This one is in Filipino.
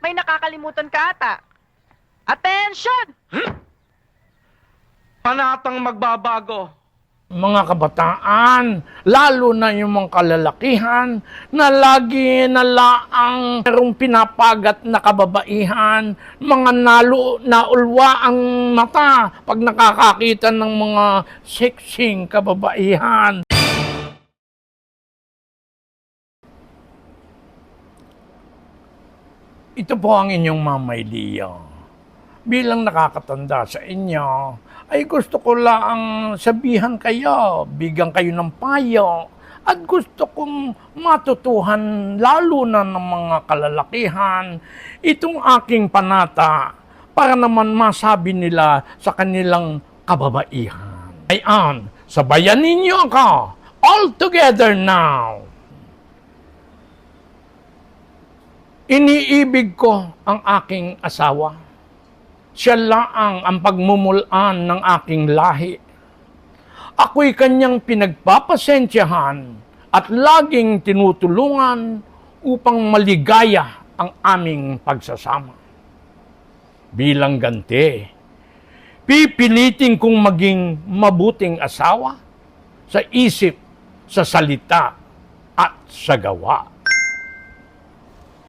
May nakakalimutan ka ata. Attention! Panatang magbabago. Mga kabataan, lalo na yung mga kalalakihan na lagi nalaang merong pinapagat na kababaihan, mga naulwa ang mata pag nakakakita ng mga sexing kababaihan. Ito po ang inyong Mamay Leo. Bilang nakakatanda sa inyo, ay gusto ko lang sabihan kayo, bigyan kayo ng payo, at gusto kong matutuhan lalo na ng mga kalalakihan itong aking panata para naman masabi nila sa kanilang kababaihan. Ayan, sabayan ninyo ako, all together now. Iniibig ko ang aking asawa. Siya laang ang pagmumulan ng aking lahi. Ako'y kanyang pinagpapasensyahan at laging tinutulungan upang maligaya ang aming pagsasama. Bilang ganti, pipilitin kong maging mabuting asawa sa isip, sa salita at sa gawa.